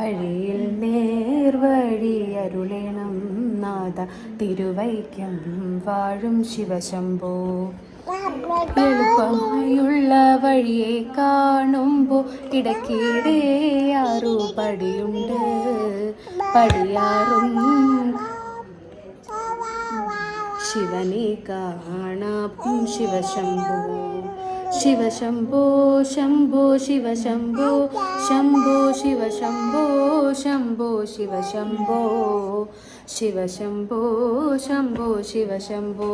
വഴിയിൽ നേർവഴി അരുളേണം നാഥ തിരുവൈക്കം വാഴും ശിവശംഭോ. എളുപ്പമായുള്ള വഴിയെ കാണുമ്പോൾ ഇടയ്ക്കിടെ ആറു പടിയുണ്ട്, പടിയാറും ശിവനെ കാണാം ശിവശംഭോ. ശിവശംഭോ ശംഭോ ശിവശംഭോ ശംഭോ ശിവശംഭോ ശംഭോ ശിവശംഭോ ശിവശംഭോ ശംഭോ ശിവശംഭോ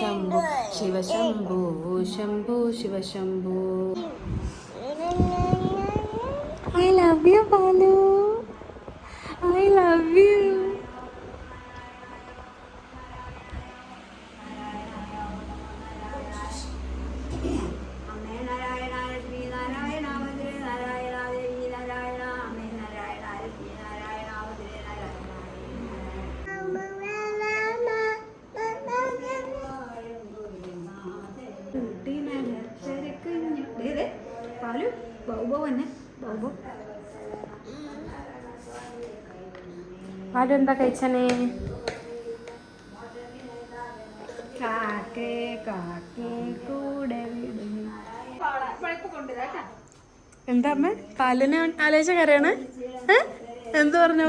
ശംഭോ ശിവശംഭോ ശംഭോ Shiva Shambho. I love you, Balu. I love you. പാലു എന്താ കഴിച്ചനെ? കാക്കേ കാക്കേ കൂടെ എന്താ അമ്മ പാലിനെ ആലോചിച്ച കരയാണ്? എന്ത് പറഞ്ഞു?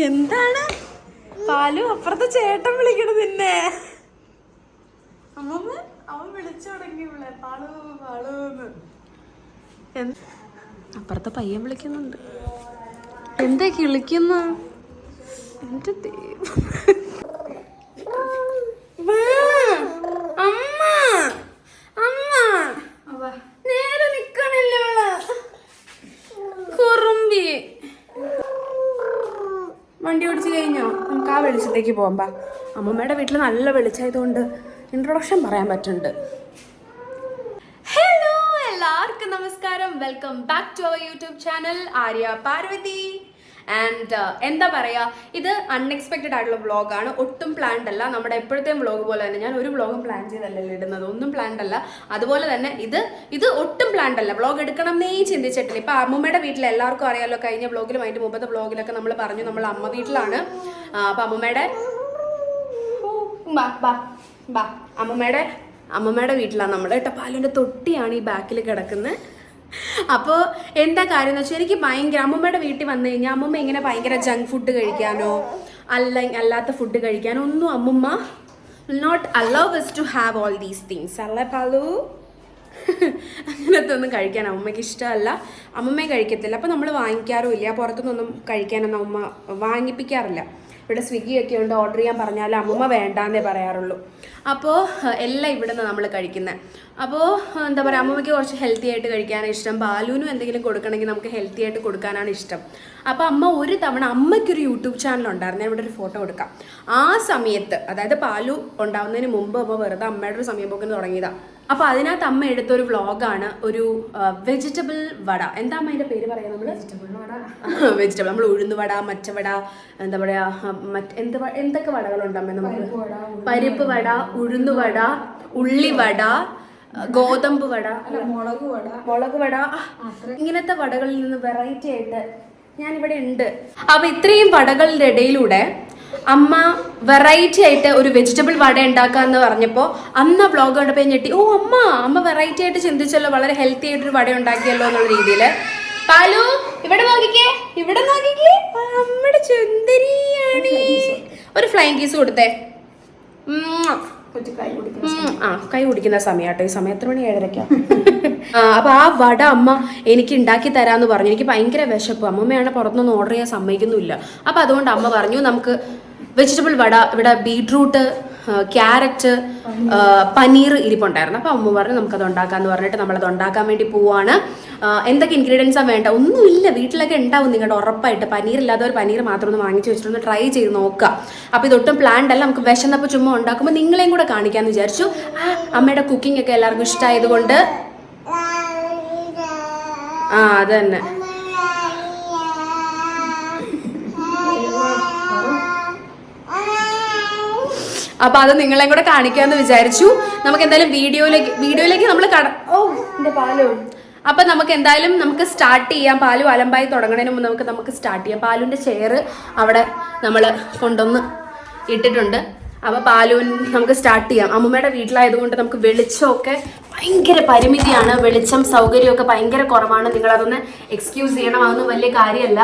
എന്താണ് പാലു? അപ്പുറത്തെ ചേട്ടൻ വിളിക്കണത് നിന്നെ. അമ്മമ്മ അവൻ വിളിച്ചു തുടങ്ങി പാളു പാളൂന്ന്. അപ്പുറത്തെ പയ്യൻ വിളിക്കുന്നുണ്ട്. എന്താ കിളിക്കുന്ന? എന്റെ അമ്മ അമ്മ നേരെ നിക്കണില്ല കുറുമ്പി. വണ്ടി ഓടിച്ചു കഴിഞ്ഞോ? നമുക്ക് ആ വെളിച്ചത്തേക്ക് പോകാം. അമ്മമ്മയുടെ വീട്ടിൽ നല്ല വെളിച്ചമായതുകൊണ്ട് ഇൻട്രൊഡക്ഷൻ പറയാൻ പറ്റുന്നുണ്ട്. ഹലോ, എല്ലാവർക്കും നമസ്കാരം. Welcome back to our YouTube channel Arya Parvathi. And എന്താ പറയുക, ഇത് അൺഎക്സ്പെക്റ്റഡ് ആയിട്ടുള്ള വ്ളോഗാണ്. ഒട്ടും പ്ലാൻഡ് അല്ല. നമ്മുടെ എപ്പോഴത്തെയും വ്ളോഗ് പോലെ തന്നെ ഞാൻ ഒരു വ്ളോഗും പ്ലാൻ ചെയ്തല്ലല്ലോ ഇടുന്നത്. ഒന്നും പ്ലാൻഡ് അല്ല. അതുപോലെ തന്നെ ഇത് ഒട്ടും പ്ലാൻഡ് അല്ല. വ്ളോഗ് എടുക്കണം എന്നേ ചിന്തിച്ചിട്ടില്ല. ഇപ്പം അമ്മൂമ്മയുടെ വീട്ടിൽ എല്ലാവർക്കും അറിയാമല്ലോ. കഴിഞ്ഞ വ്ളോഗിലും അതിൻ്റെ മുമ്പത്തെ വ്ളോഗിലൊക്കെ നമ്മൾ പറഞ്ഞു നമ്മൾ അമ്മ വീട്ടിലാണ്. അപ്പം അമ്മമ്മയുടെ വീട്ടിലാണ് നമ്മൾ കേട്ടോ. പാലുവിൻ്റെ തൊട്ടിയാണ് ഈ ബാക്കിൽ കിടക്കുന്നത്. അപ്പോൾ എന്താ കാര്യം എന്ന് വെച്ചാൽ എനിക്ക് ഭയങ്കര അമ്മമ്മയുടെ വീട്ടിൽ വന്നു കഴിഞ്ഞാൽ അമ്മമ്മ ഇങ്ങനെ ഭയങ്കര ജങ്ക് ഫുഡ് കഴിക്കാനോ അല്ലാത്ത ഫുഡ് കഴിക്കാനോ ഒന്നും അമ്മമ്മ not allow us to have all these things. അല്ലേ പാലു? അങ്ങനത്തെ ഒന്നും കഴിക്കാൻ അമ്മമ്മയ്ക്ക് ഇഷ്ടമല്ല. അമ്മമ്മയും കഴിക്കത്തില്ല. അപ്പോൾ നമ്മൾ വാങ്ങിക്കാറും ഇല്ല. പുറത്തുനിന്നൊന്നും കഴിക്കാനൊന്നും അമ്മ വാങ്ങിപ്പിക്കാറില്ല. ഇവിടെ സ്വിഗ്ഗിയൊക്കെ ഉണ്ട്. ഓർഡർ ചെയ്യാൻ പറഞ്ഞാൽ അമ്മമ്മ വേണ്ടാന്നേ പറയാറുള്ളൂ. അപ്പോൾ എല്ലാം ഇവിടെ നിന്ന് നമ്മൾ കഴിക്കുന്നത്. അപ്പോൾ എന്താ പറയുക, അമ്മമ്മയ്ക്ക് കുറച്ച് ഹെൽത്തി ആയിട്ട് കഴിക്കാനാണ് ഇഷ്ടം. ബാലുവിനും എന്തെങ്കിലും കൊടുക്കണമെങ്കിൽ നമുക്ക് ഹെൽത്തി ആയിട്ട് കൊടുക്കാനാണ് ഇഷ്ടം. അപ്പോൾ അമ്മ ഒരു തവണ അമ്മയ്ക്കൊരു യൂട്യൂബ് ചാനൽ ഉണ്ടായിരുന്നു. ഞാൻ ഇവിടെ ഒരു ഫോട്ടോ കൊടുക്കാം. ആ സമയത്ത്, അതായത് പാലു ഉണ്ടാവുന്നതിന് മുമ്പ് അമ്മ വെറുതെ അമ്മയുടെ ഒരു സമയം പോക്കിന് തുടങ്ങിയതാണ്. അപ്പോൾ അതിനകത്ത് അമ്മ എടുത്തൊരു വ്ളോഗാണ്. ഒരു വെജിറ്റബിൾ വട. എന്താ അമ്മ അതിൻ്റെ പേര് പറയാം? നമ്മൾ വെജിറ്റബിൾ നമ്മൾ ഉഴുന്നുവട, മച്ചവട, എന്താ പറയുക, എന്തൊക്കെ വടകളുണ്ട് അമ്മ? നമുക്ക് പരിപ്പ് വട, ഉഴുന്നുവട, ഉള്ളിവട, ഗോതമ്പ് വട, മുളക് വട, ഇങ്ങനത്തെ വടകളിൽ നിന്ന് വെറൈറ്റി ആയിട്ട് ഞാനിവിടെ ഉണ്ട്. അപ്പൊ ഇത്രയും വടകളുടെ ഇടയിലൂടെ അമ്മ വെറൈറ്റി ആയിട്ട് ഒരു വെജിറ്റബിൾ വട ഉണ്ടാക്കാന്ന് പറഞ്ഞപ്പോൾ അന്ന് വ്ളോഗ് കണ്ടപ്പോൾ ഞെട്ടി. ഓ അമ്മ വെറൈറ്റി ആയിട്ട് ചിന്തിച്ചല്ലോ, വളരെ ഹെൽത്തി ആയിട്ടൊരു വട ഉണ്ടാക്കിയല്ലോ എന്നുള്ള രീതിയിൽ. പാലു ഇവിടെ നോക്കിക്കേ, അമ്മയുടെ ചുന്ദരിയാണ്. ഒരു ഫ്ലൈങ് കീസ് കൊടുത്തേ. കൈ കുടിക്കുന്ന സമയം കേട്ടോ. ഈ സമയം എത്ര മണി? 7:30. അപ്പൊ ആ വട അമ്മ എനിക്ക് ഉണ്ടാക്കി തരാന്ന് പറഞ്ഞു. എനിക്ക് ഭയങ്കര വിശപ്പ്. അമ്മമ്മയാണ് പുറത്തുനിന്ന് ഓർഡർ ചെയ്യാൻ സമ്മതിക്കുന്നില്ല. അപ്പൊ അതുകൊണ്ട് അമ്മ പറഞ്ഞു നമുക്ക് വെജിറ്റബിൾ വട, ഇവിടെ ബീട്രൂട്ട്, ക്യാരറ്റ്, പനീർ ഇരിപ്പുണ്ടായിരുന്നു. അപ്പോൾ അമ്മ പറഞ്ഞു നമുക്കത് ഉണ്ടാക്കാമെന്ന് പറഞ്ഞിട്ട് നമ്മളത് ഉണ്ടാക്കാൻ വേണ്ടി പോവാണ്. എന്തൊക്കെ ഇൻഗ്രീഡിയൻസാണ് വേണ്ട? ഒന്നുമില്ല, വീട്ടിലൊക്കെ ഉണ്ടാവും നിങ്ങളുടെ ഉറപ്പായിട്ട്. പനീർ ഇല്ലാത്തവർ പനീർ മാത്രം ഒന്ന് വാങ്ങിച്ച് വെച്ചിട്ടൊന്ന് ട്രൈ ചെയ്ത് നോക്കുക. അപ്പോൾ ഇതൊട്ടും പ്ലാൻഡ് അല്ല. നമുക്ക് വിശന്നപ്പോൾ ചുമ്മാ ഉണ്ടാക്കുമ്പോൾ നിങ്ങളെയും കൂടെ കാണിക്കാമെന്ന് വിചാരിച്ചു. അമ്മയുടെ കുക്കിംഗ് ഒക്കെ എല്ലാവർക്കും ഇഷ്ടമായതുകൊണ്ട് അത് തന്നെ. അപ്പൊ അത് നിങ്ങളെയും കൂടെ കാണിക്കാമെന്ന് വിചാരിച്ചു. നമുക്ക് എന്തായാലും വീഡിയോയിലേക്ക് നമ്മൾ അപ്പം നമുക്ക് എന്തായാലും നമുക്ക് സ്റ്റാർട്ട് ചെയ്യാം. പാലു അലമ്പായി തുടങ്ങുന്നതിന് മുമ്പ് നമുക്ക് സ്റ്റാർട്ട് ചെയ്യാം. പാലുവിൻ്റെ ചെയർ അവിടെ നമ്മൾ കൊണ്ടുവന്ന് ഇട്ടിട്ടുണ്ട്. അപ്പോൾ പാലുവിൻ നമുക്ക് സ്റ്റാർട്ട് ചെയ്യാം. അമ്മൂമ്മയുടെ വീട്ടിലായതുകൊണ്ട് നമുക്ക് വെളിച്ചമൊക്കെ ഭയങ്കര പരിമിതിയാണ്. വെളിച്ചം സൗകര്യമൊക്കെ ഭയങ്കര കുറവാണ്. നിങ്ങളതൊന്ന് എക്സ്ക്യൂസ് ചെയ്യണം. അതൊന്നും വലിയ കാര്യമല്ല,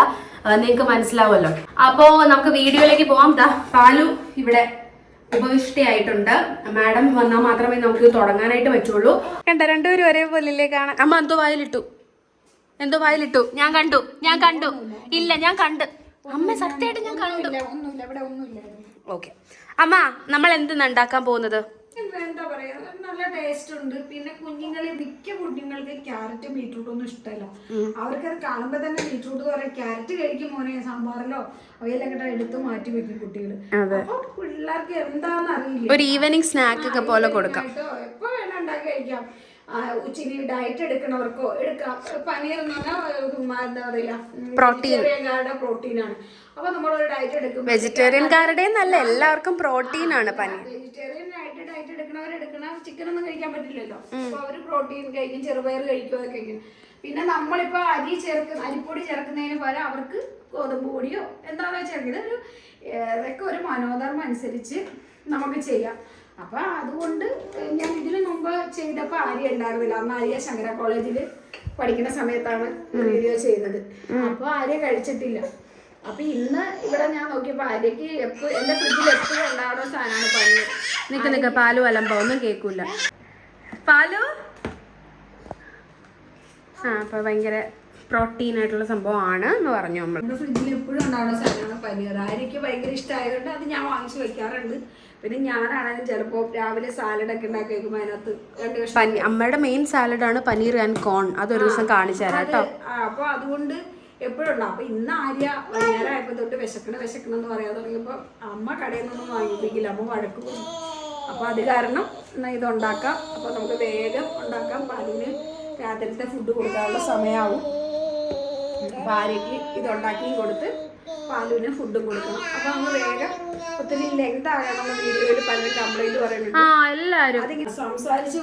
നിങ്ങൾക്ക് മനസ്സിലാവുമല്ലോ. അപ്പോൾ നമുക്ക് വീഡിയോയിലേക്ക് പോകാം. പാലു ഇവിടെ ഉപവിഷ്ടയായിട്ടുണ്ട്. മാഡം വന്നാൽ മാത്രമേ നമുക്ക് തുടങ്ങാനായിട്ട് പറ്റുള്ളൂ. കണ്ട രണ്ടുപേരും ഒരേപോലെ കാണാൻ. അമ്മ എന്തോ വായിലിട്ടു. ഞാൻ കണ്ടു. ഇല്ല, ഞാൻ കണ്ടു. അമ്മ സത്യമായിട്ട് ഞാൻ കണ്ടു. ഓക്കെ അമ്മ, നമ്മൾ എന്താണ് ഉണ്ടാക്കാൻ പോകുന്നത്? എന്താ പറയാ, നല്ല ടേസ്റ്റ് ഉണ്ട്. പിന്നെ മിക്ക കുഞ്ഞുങ്ങൾക്ക് ക്യാരറ്റും ബീട്രൂട്ടും ഒന്നും ഇഷ്ടമല്ല. അവർക്കത് കാണുമ്പോ തന്നെ ബീട്രൂട്ട് പറയാം, ക്യാരറ്റ് കഴിക്കും മോനെ, സാമ്പാറിലോ അവയെല്ലാം കേട്ടാ എടുത്ത് മാറ്റി വെക്കും കുട്ടികൾ. അപ്പൊ പിള്ളേർക്ക് എന്താന്ന് അറിയില്ല. ഒരു ഈവനിങ് സ്നാക്ക് ഒക്കെ പോലെ കൊടുക്കാം. എപ്പോ വേണം ഉണ്ടാക്കി കഴിക്കാം. ഉച്ചിനി ഡയറ്റ് എടുക്കണവർക്കോ എടുക്കാം. പനീർ എന്ന് പറഞ്ഞാൽ എന്താ പറയാ, പ്രോട്ടീനാണ്. അപ്പൊ നമ്മളൊരു ഡയറ്റ് എടുക്കും. വെജിറ്റേറിയൻകാരുടെ നല്ല എല്ലാവർക്കും പ്രോട്ടീൻ ആണ് പനീർ. വെജിറ്റേറിയൻ ആയിട്ട് ഡയറ്റ് എടുക്കണവരെടുക്കണം. ചിക്കൻ ഒന്നും കഴിക്കാൻ പറ്റില്ലല്ലോ. അപ്പൊ അവര് പ്രോട്ടീൻ കഴിക്കും, ചെറുപയർ കഴിക്കും, അതൊക്കെ കഴിക്കും. പിന്നെ നമ്മളിപ്പോ അരിപ്പൊടി ചേർക്കുന്നതിന് പകരം അവർക്ക് ഗോതമ്പ് പൊടിയോ എന്താണോ ചേർക്കുന്നത്, ഇതൊക്കെ ഒരു മനോധർമ്മം അനുസരിച്ച് നമുക്ക് ചെയ്യാം. അപ്പൊ അതുകൊണ്ട് ഞാൻ ഇതിനു മുമ്പ് ചെയ്തപ്പോ ആര്യ ഉണ്ടായിരുന്നില്ല. അന്ന് ആര്യ ശങ്കര കോളേജിൽ പഠിക്കുന്ന സമയത്താണ് വീഡിയോ ചെയ്തത്. അപ്പൊ ആര്യ കഴിച്ചിട്ടില്ല. അപ്പൊ ഇന്ന് ഇവിടെ ഞാൻ നോക്കിയപ്പോ ആര്യക്ക് എന്റെ ഫ്രിഡ്ജിൽ എപ്പോഴും ഉണ്ടാവുന്ന സാധനമാണ് പനീർ. നിക്ക പാലു അലമ്പോ ഒന്നും കേൾക്കൂല. പാലു അപ്പൊ ഭയങ്കര പ്രോട്ടീൻ ആയിട്ടുള്ള സംഭവമാണ് എന്ന് പറഞ്ഞു. നമ്മൾ ഫ്രിഡ്ജിൽ എപ്പോഴും ഉണ്ടാവുന്ന സാധനമാണ് പനീർ. ആര്യക്ക് ഭയങ്കര ഇഷ്ടമായതുകൊണ്ട് അത് ഞാൻ വാങ്ങിച്ചു വെക്കാറുണ്ട്. പിന്നെ ഞാനാണെങ്കിലും ചിലപ്പോ രാവിലെ സാലഡ് ഒക്കെ ഉണ്ടാക്കി വെക്കുമ്പോ അതിനകത്ത് അമ്മയുടെ മെയിൻ സാലഡാണ് പനീർ ആൻഡ് കോൺ. അതൊരു ദിവസം കാണിച്ചു തരാം കേട്ടോ. അപ്പൊ അതുകൊണ്ട് എപ്പോഴും ഉണ്ടാവും. അപ്പൊ ഇന്ന് ആര്യ വൈകുന്നേരം ആയപ്പോ തൊട്ട് വിശക്കണം എന്ന് പറയാൻ തുടങ്ങിയപ്പോ അമ്മ കടയിൽ നിന്നൊന്നും വാങ്ങിപ്പിക്കില്ല, അമ്മ വഴക്ക് പോകും. അപ്പൊ അത് കാരണം എന്നാ ഇതുണ്ടാക്കാം. അപ്പൊ നമുക്ക് വേഗം ഉണ്ടാക്കാം. പാലിന് രാത്രിത്തെ ഫുഡ് കൊടുക്കാനുള്ള സമയമാവും. അപ്പൊ ആര്യക്ക് ഇതുണ്ടാക്കി കൊടുത്ത് പാലുവിന് ഫുഡും കൊടുക്കണം. അപ്പൊ നമ്മൾ വേഗം ഒത്തിരി ലെങ്ത് ആകണം. വീഡിയോയിൽ പലരും കംപ്ലൈന്റ് പറയുന്നുണ്ട്. അതിങ്ങനെ സംസാരിച്ച്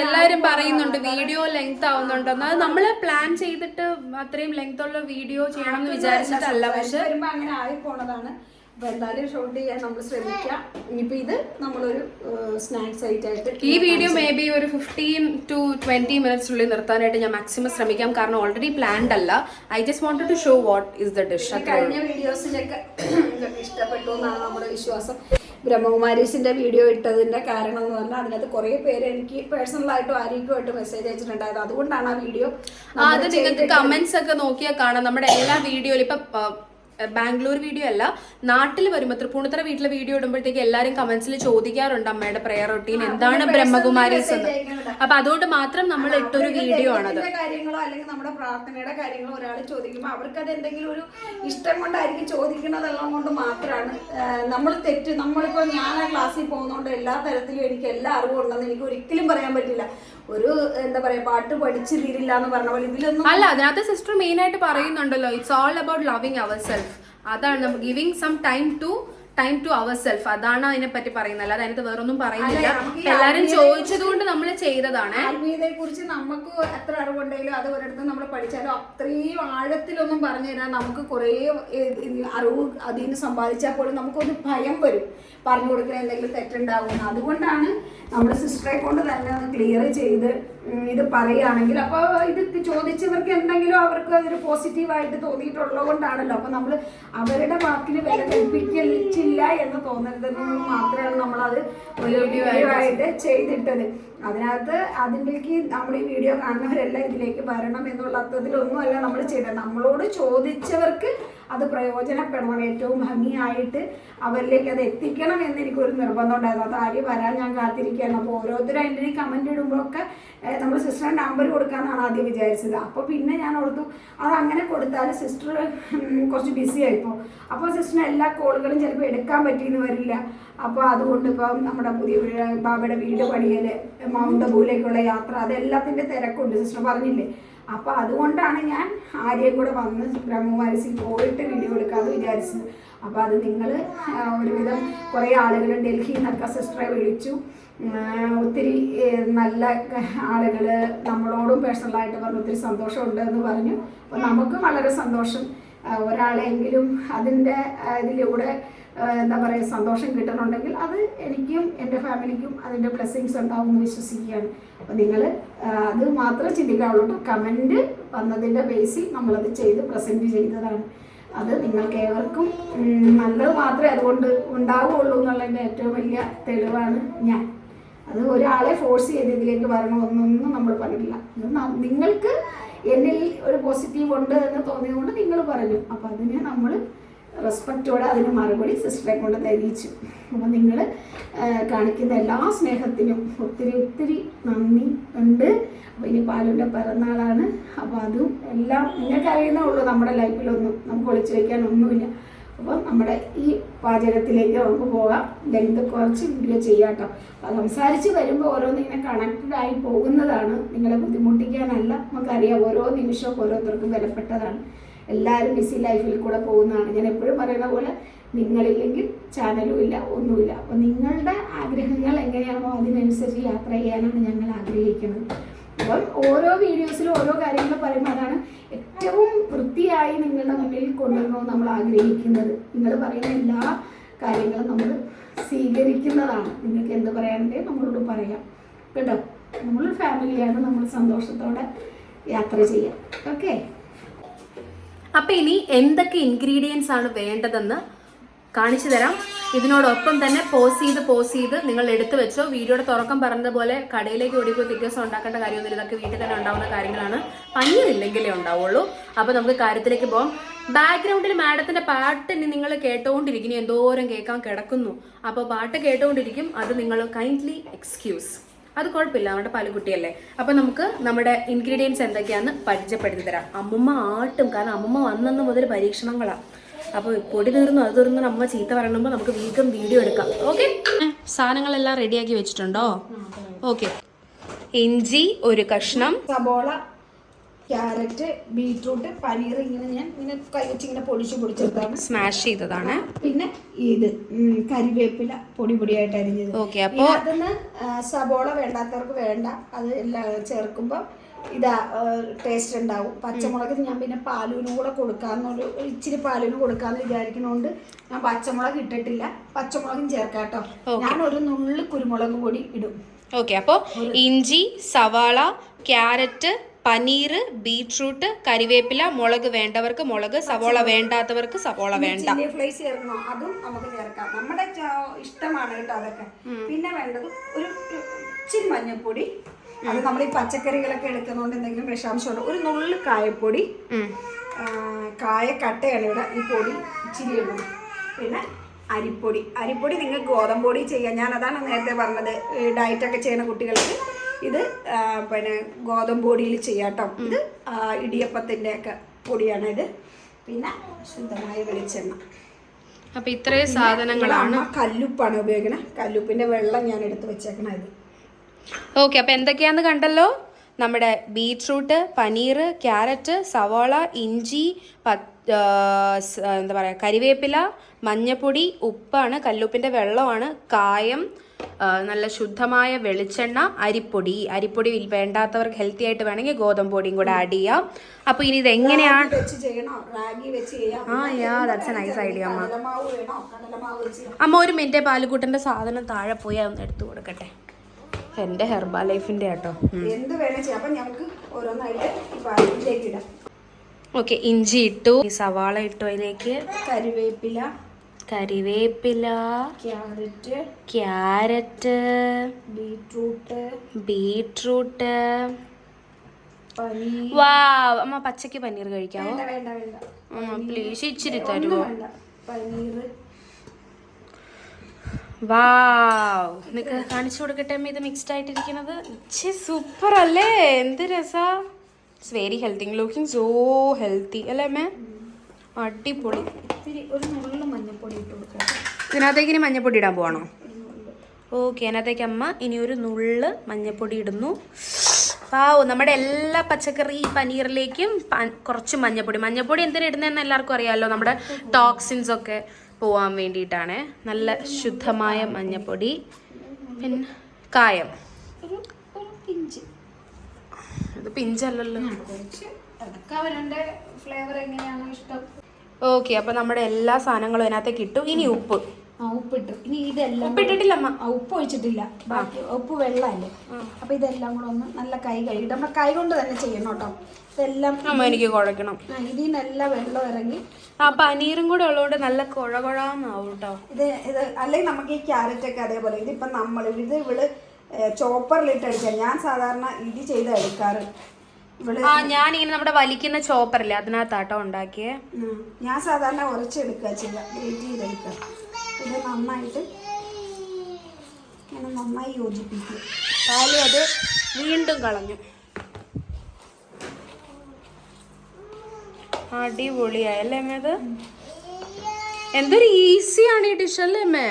എല്ലാവരും പറയുന്നുണ്ട് വീഡിയോ ലെങ്ത് ആവുന്നുണ്ടെന്ന്. അത് നമ്മള് പ്ലാൻ ചെയ്തിട്ട് അത്രയും ലെങ്ത് ഉള്ള വീഡിയോ ചെയ്യണം എന്ന് വിചാരിച്ചിട്ടല്ല, പക്ഷെ വരുമ്പോ അങ്ങനെ ആയി പോണതാണ്. അപ്പൊ എന്തായാലും ഷോട്ട് ചെയ്യാൻ നമ്മൾ ശ്രമിക്കാം. ഇനിയിപ്പോ ഇത് നമ്മളൊരു സ്നാക്സ് ആയിട്ട് ഈ വീഡിയോ മേ ബി ഒരു 15 to 20 മിനിറ്റ്സിനുള്ളിൽ നിർത്താനായിട്ട് ഞാൻ മാക്സിമം ശ്രമിക്കാം. കാരണം ഓൾറെഡി പ്ലാൻഡ് അല്ല. I just wanted to show what is the dish. കഴിഞ്ഞ വീഡിയോസിലൊക്കെ ഇഷ്ടപ്പെട്ടു എന്നാണ് നമ്മുടെ വിശ്വാസം. ബ്രഹ്മകുമാരീസിന്റെ വീഡിയോ ഇട്ടതിന്റെ കാരണം എന്ന് പറഞ്ഞാൽ അതിനകത്ത് കുറെ പേര് എനിക്ക് പേഴ്സണലായിട്ടും ആര്യക്കുമായിട്ട് മെസ്സേജ് അയച്ചിട്ടുണ്ടായത്. അതുകൊണ്ടാണ് ആ വീഡിയോ. അത് നിങ്ങൾക്ക് കമന്റ്സ് ഒക്കെ നോക്കിയാൽ കാണാം. നമ്മുടെ എല്ലാ വീഡിയോയിലും ഇപ്പൊ ബാംഗ്ലൂർ വീഡിയോ അല്ല, നാട്ടിൽ വരുമ്പോൾ തൃപ്പൂണിത്തറ വീട്ടിലെ വീഡിയോ ഇടുമ്പോഴത്തേക്ക് എല്ലാവരും കമന്റ്സിൽ ചോദിക്കാറുണ്ട് അമ്മയുടെ പ്രയർ റൊട്ടീൻ എന്താണ് ബ്രഹ്മകുമാരീസ് എന്ന്. അപ്പൊ അതുകൊണ്ട് മാത്രം നമ്മൾ ഇട്ടൊരു വീഡിയോ ആണത്. കാര്യങ്ങളോ അല്ലെങ്കിൽ നമ്മുടെ പ്രാർത്ഥനയുടെ കാര്യങ്ങളോ ഒരാൾ ചോദിക്കുമ്പോൾ അവർക്ക് അത് എന്തെങ്കിലും ഒരു ഇഷ്ടം കൊണ്ടായിരിക്കും ചോദിക്കുന്നതെല്ലാം കൊണ്ട് മാത്രമാണ് നമ്മൾ തെറ്റ്. നമ്മളിപ്പോ ഞാൻ ആ ക്ലാസ്സിൽ പോകുന്നതുകൊണ്ട് എല്ലാ തരത്തിലും എനിക്ക് എല്ലാ അറിവും ഉണ്ടെന്ന് എനിക്ക് ഒരിക്കലും പറയാൻ പറ്റില്ല. ഒരു എന്താ പറയാ, പാട്ട് പഠിച്ചു തീരില്ല എന്ന് പറഞ്ഞ പോലെ ഇതിലൊന്നും അല്ല. അതിനകത്ത് സിസ്റ്റർ മെയിൻ ആയിട്ട് പറയുന്നുണ്ടല്ലോ, it's all about loving our self. അതാണ് നമ്മൾ giving some time to our self. അതാണ് അതിനെ പറ്റി പറയുന്നത്. അല്ലാതെ അതിനകത്ത് വേറൊന്നും പറയുന്നില്ല. എല്ലാരും ചോദിച്ചത് കൊണ്ട് നമ്മൾ ചെയ്തതാണ്. ആത്മീയതയെ കുറിച്ച് നമുക്ക് എത്ര അറിവുണ്ടെങ്കിലും അത് ഒരിടത്തും നമ്മൾ പഠിച്ചാലും അത്രയും ആഴത്തിലൊന്നും പറഞ്ഞു തരാൻ നമുക്ക് കുറേ അറിവ് അതിന് സമ്പാദിച്ചാൽ പോലും നമുക്കൊന്ന് ഭയം വരും, പറഞ്ഞു കൊടുക്കുന്ന എന്തെങ്കിലും തെറ്റുണ്ടാകുമെന്ന്. അതുകൊണ്ടാണ് നമ്മുടെ സിസ്റ്ററെ കൊണ്ട് തന്നെ ഒന്ന് ക്ലിയർ ചെയ്ത് ഇത് പറയുകയാണെങ്കിൽ അപ്പോൾ ഇത് ചോദിച്ചവർക്ക് എന്തെങ്കിലും അവർക്ക് അതൊരു പോസിറ്റീവായിട്ട് തോന്നിയിട്ടുള്ളത് കൊണ്ടാണല്ലോ. അപ്പോൾ നമ്മൾ അവരുടെ വാക്കിന് വില കൽപ്പിക്കില്ല എന്ന് തോന്നരുതെന്ന് മാത്രമാണ് നമ്മളത് ഒരു വീഡിയോ ആയിട്ട് ചെയ്തിട്ടത്. അതിനകത്ത് അതിലേക്ക് നമ്മൾ ഈ വീഡിയോ കാണുന്നവരെല്ലാം ഇതിലേക്ക് വരണം എന്നുള്ള അർത്ഥത്തിലൊന്നുമല്ല നമ്മൾ ചെയ്തത്. നമ്മളോട് ചോദിച്ചവർക്ക് അത് പ്രയോജനപ്പെടണം, ഏറ്റവും ഭംഗിയായിട്ട് അവരിലേക്ക് അത് എത്തിക്കണം എന്ന് എനിക്കൊരു നിർബന്ധം ഉണ്ടായിരുന്നു. അത് ആര്യ വരാൻ ഞാൻ കാത്തിരിക്കുകയാണ്. അപ്പോൾ ഓരോരുത്തരും അതിൻ്റെ കമൻറ്റ് ഇടുമ്പോഴൊക്കെ നമ്മൾ സിസ്റ്ററിൻ്റെ നമ്പർ കൊടുക്കാമെന്നാണ് ആദ്യം വിചാരിച്ചത്. അപ്പോൾ പിന്നെ ഞാൻ ഓർത്തു അത് അങ്ങനെ കൊടുത്താൽ സിസ്റ്റർ കുറച്ച് ബിസി ആയിപ്പോൾ. അപ്പോൾ സിസ്റ്ററിന് എല്ലാ കോളുകളും ചിലപ്പോൾ എടുക്കാൻ പറ്റിയെന്ന് വരില്ല. അപ്പോൾ അതുകൊണ്ട് ഇപ്പം നമ്മുടെ പുതിയ ബാബയുടെ വീട് പണിയൽ, മൗണ്ട് അബൂലേക്കുള്ള യാത്ര, അതെല്ലാത്തിൻ്റെ തിരക്കുണ്ട് സിസ്റ്റർ പറഞ്ഞില്ലേ. അപ്പോൾ അതുകൊണ്ടാണ് ഞാൻ ആരെയും കൂടെ വന്ന് ബ്രഹ്മകുമാരീസിൽ പോയിട്ട് വീഡിയോ എടുക്കാമെന്ന് വിചാരിച്ചത്. അപ്പോൾ അത് നിങ്ങൾ ഒരുവിധം കുറേ ആളുകൾ ഡൽഹിയിൽ നിന്നൊക്കെ സിസ്റ്ററെ വിളിച്ചു. ഒത്തിരി നല്ല ആളുകൾ നമ്മളോടും പേഴ്സണലായിട്ട് പറഞ്ഞു ഒത്തിരി സന്തോഷമുണ്ട് എന്ന് പറഞ്ഞു. അപ്പോൾ നമുക്കും വളരെ സന്തോഷം. ഒരാളെങ്കിലും അതിൻ്റെ ഇതിലൂടെ എന്താ പറയുക സന്തോഷം കിട്ടുന്നുണ്ടെങ്കിൽ അത് എനിക്കും എൻ്റെ ഫാമിലിക്കും അതിൻ്റെ ബ്ലെസ്സിങ്സ് ഉണ്ടാവും എന്ന് വിശ്വസിക്കുകയാണ്. അപ്പോൾ നിങ്ങൾ അത് മാത്രം ചിന്തിക്കാവുള്ളൂ. കമൻറ്റ് വന്നതിൻ്റെ ബേസിൽ നമ്മളത് ചെയ്ത് പ്രസൻറ്റ് ചെയ്തതാണ്. അത് നിങ്ങൾക്ക് ഏവർക്കും നല്ലത് മാത്രമേ അതുകൊണ്ട് ഉണ്ടാവുകയുള്ളൂ എന്നുള്ളതിൻ്റെ ഏറ്റവും വലിയ തെളിവാണ് ഞാൻ. അത് ഒരാളെ ഫോഴ്സ് ചെയ്ത് ഇതിലേക്ക് വരണമെന്നൊന്നും നമ്മൾ പറഞ്ഞിട്ടില്ല. നിങ്ങൾക്ക് എന്നിൽ ഒരു പോസിറ്റീവ് ഉണ്ട് എന്ന് തോന്നിയതുകൊണ്ട് നിങ്ങൾ പറഞ്ഞു. അപ്പോൾ അതിനെ നമ്മൾ റെസ്പെക്റ്റോടെ അതിന് മറുപടി സിസ്റ്ററെ കൊണ്ട് തെളിയിച്ചു. അപ്പോൾ നിങ്ങൾ കാണിക്കുന്ന എല്ലാ സ്നേഹത്തിനും ഒത്തിരി ഒത്തിരി നന്ദി ഉണ്ട്. അപ്പോൾ ഇനി പാലുവിൻ്റെ പിറന്നാളാണ്. അപ്പോൾ അതും എല്ലാം നിങ്ങൾക്ക് അറിയുന്നേ ഉള്ളൂ. നമ്മുടെ ലൈഫിലൊന്നും നമുക്ക് ഒളിച്ചു വയ്ക്കാനൊന്നുമില്ല. അപ്പോൾ നമ്മുടെ ഈ പാചകത്തിലേക്ക് നമുക്ക് പോകാം. ലെങ്ത് കുറച്ച് വീഡിയോ ചെയ്യാം കേട്ടോ. അപ്പോൾ സംസാരിച്ച് വരുമ്പോൾ ഓരോന്നിങ്ങനെ കണക്റ്റഡ് ആയി പോകുന്നതാണ്. നിങ്ങളെ ബുദ്ധിമുട്ടിക്കാനല്ല. നമുക്കറിയാം ഓരോ നിമിഷവും ഓരോരുത്തർക്കും വിലപ്പെട്ടതാണ്. എല്ലാവരും ബിസി ലൈഫിൽ കൂടെ പോകുന്നതാണ്. ഞാൻ എപ്പോഴും പറയുന്ന പോലെ നിങ്ങളില്ലെങ്കിൽ ചാനലും ഇല്ല, ഒന്നുമില്ല. അപ്പോൾ നിങ്ങളുടെ ആഗ്രഹങ്ങൾ എങ്ങനെയാണോ അതിനനുസരിച്ച് യാത്ര ചെയ്യാനാണ് ഞങ്ങൾ ആഗ്രഹിക്കുന്നത്. അപ്പം ഓരോ വീഡിയോസിലും ഓരോ കാര്യങ്ങൾ പറയുമ്പോൾ അതാണ് ഏറ്റവും വൃത്തിയായി നിങ്ങളുടെ മുന്നിൽ കൊണ്ടുവരണമെന്ന് നമ്മൾ ആഗ്രഹിക്കുന്നത്. നിങ്ങൾ പറയുന്ന എല്ലാ കാര്യങ്ങളും നമ്മൾ സ്വീകരിക്കുന്നതാണ്. നിങ്ങൾക്ക് എന്ത് പറയാനുണ്ടെങ്കിൽ നമ്മളോട് പറയാം കേട്ടോ. നമ്മളൊരു ഫാമിലിയാണ്. നമ്മൾ സന്തോഷത്തോടെ യാത്ര ചെയ്യാം. ഓക്കെ. അപ്പം ഇനി എന്തൊക്കെ ഇൻഗ്രീഡിയൻസ് ആണ് വേണ്ടതെന്ന് കാണിച്ചു തരാം. ഇതിനോടൊപ്പം തന്നെ പോസ് ചെയ്ത് നിങ്ങൾ എടുത്തു വെച്ചോ. വീഡിയോയുടെ തുറക്കം പറഞ്ഞതുപോലെ കടയിലേക്ക് ഓടിപ്പോയി വ്യത്യാസം ഉണ്ടാക്കേണ്ട കാര്യമൊന്നുമില്ല. ഇതൊക്കെ വീട്ടിൽ തന്നെ ഉണ്ടാവുന്ന കാര്യങ്ങളാണ്. പനീറില്ലെങ്കിലേ ഉണ്ടാവുള്ളൂ. അപ്പോൾ നമുക്ക് കാര്യത്തിലേക്ക് പോകാം. ബാക്ക്ഗ്രൗണ്ടിൽ മാഡത്തിന്റെ പാട്ട് ഇനി നിങ്ങൾ കേട്ടുകൊണ്ടിരിക്കും. എന്തോരം കേൾക്കാൻ കിടക്കുന്നു. അപ്പോൾ പാട്ട് കേട്ടുകൊണ്ടിരിക്കും. അത് നിങ്ങൾ കൈൻഡ്ലി എക്സ്ക്യൂസ്. അത് കുഴപ്പമില്ല, നമ്മുടെ പാലുകുട്ടിയല്ലേ. അപ്പം നമുക്ക് നമ്മുടെ ഇൻഗ്രീഡിയൻസ് എന്തൊക്കെയാണെന്ന് പരിചയപ്പെടുത്തി തരാം. അമ്മുമ്മ ആട്ടും, കാരണം അമ്മുമ്മ വന്നെന്ന് മുതൽ പരീക്ഷണങ്ങളാണ്. അപ്പോൾ പൊടി തീർന്നു അത് തീർന്നു അമ്മ ചീത്ത പറയണമ്പോൾ നമുക്ക് വീണ്ടും വീഡിയോ എടുക്കാം. ഓക്കെ. സാധനങ്ങളെല്ലാം റെഡിയാക്കി വെച്ചിട്ടുണ്ടോ? ഓക്കെ. ഇഞ്ചി ഒരു കഷ്ണം, സബോള, ക്യാരറ്റ്, ബീട്രൂട്ട്, പനീർ ഇങ്ങനെ കൈ വെച്ച് ഇങ്ങനെ പൊടിച്ചെടുത്താണ്, സ്മാഷ് ചെയ്തതാണ്. പിന്നെ ഇത് കരിവേപ്പില പൊടിയായിട്ട് അരിഞ്ഞത്. ഓക്കെ. അപ്പോൾ അതിന് സബോള വേണ്ടാത്തവർക്ക് വേണ്ട, അത് എല്ലാം ചേർക്കുമ്പോൾ ഇതാ ടേസ്റ്റ് ഉണ്ടാവും. പച്ചമുളക് ഞാൻ പിന്നെ പാലുവിനും കൂടെ കൊടുക്കാമെന്നൊരു ഇച്ചിരി പാലുവിന് കൊടുക്കാമെന്ന് വിചാരിക്കുന്നതുകൊണ്ട് ഞാൻ പച്ചമുളക് ഇട്ടിട്ടില്ല. പച്ചമുളകും ചേർക്കാം കേട്ടോ. ഞാൻ ഒരു നുള്ളു കുരുമുളക് പൊടി ഇടും. ഓക്കെ. അപ്പോൾ ഇഞ്ചി, സവാള, ക്യാരറ്റ്, പനീർ, ബീട്രൂട്ട്, കരിവേപ്പില, മുളക് വേണ്ടവർക്ക് മുളക്, സവോള വേണ്ടാത്തവർക്ക് സവോള വേണ്ട. ചില്ലി ഫ്ലേക്സ് ചേർക്കണോ അതും നമുക്ക് ചേർക്കാം. നമ്മുടെ ഇഷ്ടമാണ് കേട്ടോ അതൊക്കെ. പിന്നെ വേണ്ടത് ഒരു ഇച്ചിരി മഞ്ഞൾപ്പൊടി. അത് നമ്മൾ ഈ പച്ചക്കറികളൊക്കെ എടുക്കുന്നതുകൊണ്ട് എന്തെങ്കിലും വിഷാംശമുണ്ട്. ഒരു നുള്ളു കായപ്പൊടി, കായക്കട്ടയാണ് ഇവിടെ. ഈ പൊടി ഇച്ചിരി ഉള്ളൂ. പിന്നെ അരിപ്പൊടി നിങ്ങൾക്ക് ഗോതമ്പൊടി ചെയ്യാം. ഞാൻ അതാണ് നേരത്തെ പറഞ്ഞത്, ഡയറ്റൊക്കെ ചെയ്യുന്ന കുട്ടികൾക്ക് ഇത് പിന്നെ ഗോതമ്പൊടിയിൽ ചെയ്യാം കേട്ടോ. ഇത് ഇടിയപ്പത്തിൻ്റെ ഒക്കെ പൊടിയാണ് ഇത്. പിന്നെ ശുദ്ധമായ വെളിച്ചെണ്ണ. അപ്പം ഇത്രയും സാധനങ്ങളാണ്. കല്ലുപ്പാണ് ഉപയോഗിക്കുന്നത്. കല്ലുപ്പിൻ്റെ വെള്ളം ഞാൻ എടുത്ത് വെച്ചേക്കണം ഇത്. ഓക്കെ. അപ്പം എന്തൊക്കെയാന്ന് കണ്ടല്ലോ. നമ്മുടെ ബീട്രൂട്ട്, പനീർ, ക്യാരറ്റ്, സവാള, ഇഞ്ചി, എന്താ പറയുക, കരിവേപ്പില, മഞ്ഞപ്പൊടി, ഉപ്പാണ്, കല്ലുപ്പിൻ്റെ വെള്ളമാണ്, കായം, നല്ല ശുദ്ധമായ വെളിച്ചെണ്ണ, അരിപ്പൊടി വേണ്ടാത്തവർക്ക് ഹെൽത്തി ആയിട്ട് വേണമെങ്കിൽ ഗോതമ്പൊടിയും കൂടെ ആഡ് ചെയ്യാം. അപ്പോൾ ഇനി ഇത് എങ്ങനെയാണ്? ദാറ്റ്സ് എ നൈസ് ഐഡിയ അമ്മ. അമ്മ ഒരു മിനിറ്റ് പാലുകൂട്ടൻ്റെ സാധനം താഴെ പോയി അതൊന്ന് എടുത്തു കൊടുക്കട്ടെ. എൻ്റെ ഹെർബാ ലൈഫിൻ്റെ കേട്ടോ. എന്ത് വേണം ചെയ്യാം. അപ്പം നമുക്ക് ഓരോന്നായിട്ട് പാലിലേക്ക് ഇടാം. ഓക്കെ. ഇഞ്ചി ഇട്ടു, സവാള ഇട്ടു, അതിലേക്ക് കരിവേപ്പില, ക്യാരറ്റ്, ബീട്രൂട്ട്. വാവ്. അമ്മ പച്ചക്ക് പനീർ കഴിക്കാമോ? പ്ലീസ് ഇച്ചിരി തരുമോ? വാവ്. നിനക്ക് കാണിച്ചു കൊടുക്കട്ടെ അമ്മ ഇത് മിക്സ്ഡ് ആയിട്ടിരിക്കുന്നത്. സൂപ്പർ അല്ലേ? എന്ത് രസാ. It's very healthy, looking so healthy അല്ലേ അമ്മ? അടിപൊളി. ഇതിനകത്തേക്ക് ഇനി മഞ്ഞപ്പൊടി ഇടാൻ പോവാണോ? ഓക്കെ. അതിനകത്തേക്ക് അമ്മ ഇനി ഒരു നുള്ള് മഞ്ഞപ്പൊടി ഇടുന്നു. വാവ്. നമ്മുടെ എല്ലാ പച്ചക്കറി പനീറിലേക്കും കുറച്ച് മഞ്ഞപ്പൊടി എന്തിനാ ഇടുന്നതെന്ന് എല്ലാവർക്കും അറിയാമല്ലോ. നമ്മുടെ ടോക്സിൻസ് ഒക്കെ പോവാൻ വേണ്ടിയിട്ടാണ്. നല്ല ശുദ്ധമായ മഞ്ഞപ്പൊടി. പിന്നെ കായം. ഒരു പിഞ്ച്. ഇത് പിഞ്ചല്ലല്ലോ. കുറച്ച് അതൊക്കെ അവരുടെ ഫ്ലേവർ എങ്ങനെയാണോ ഇഷ്ടം. ഓക്കെ, അപ്പൊ നമ്മുടെ എല്ലാ സാധനങ്ങളും അതിനകത്തേക്ക് ഇട്ടു. ഇനി ഉപ്പ്. ഉപ്പിട്ടു. ഇനി ഇതെല്ലാം ഉപ്പിട്ടിട്ടില്ല അമ്മ. ഉപ്പ് ഒഴിച്ചിട്ടില്ല. ബാക്കി ഉപ്പ് വെള്ളമല്ലേ. അപ്പൊ ഇതെല്ലാം കൂടെ ഒന്ന് നല്ല കൈ കഴുകിട്ട് നമ്മൾ കൈ കൊണ്ട് തന്നെ ചെയ്യണം കേട്ടോ. ഇതെല്ലാം അമ്മ എനിക്ക് കുഴക്കണം. ഇതിൽ നിന്നെല്ലാം വെള്ളം ഇറങ്ങി ആ പനീറും കൂടെ ഉള്ളതുകൊണ്ട് നല്ല കുഴകുഴാന്നാവും കേട്ടോ. ഇത് അല്ലെങ്കിൽ നമുക്ക് ഈ ക്യാരറ്റ് ഒക്കെ അതേപോലെ ഇതിപ്പം ഇവള് ചോപ്പറിലിട്ട് അടിക്കാം. ഞാൻ സാധാരണ ഇത് ചെയ്ത് എടുക്കാറ്. ഞാനിങ്ങനെ നമ്മുടെ വലിക്കുന്ന ചോപ്പറില്ലേ അതിനകത്താട്ടോ ഉണ്ടാക്കിയേ. ഞാൻ സാധാരണ ഉരച്ചെടുക്കുക ചെയ്യാം, ഗ്രേറ്റ് ചെയ്തെടുക്കുക. ഇത് നന്നായിട്ട് ഇങ്ങനെ നന്നായി യോജിപ്പിക്കുക. പാലും അത് വീണ്ടും കളഞ്ഞു. അടിപൊളിയായല്ലേ അമ്മ? ഇത് എന്തൊരു ഈസിയാണ് ഈ ഡിഷ് അല്ലേ അമ്മേ?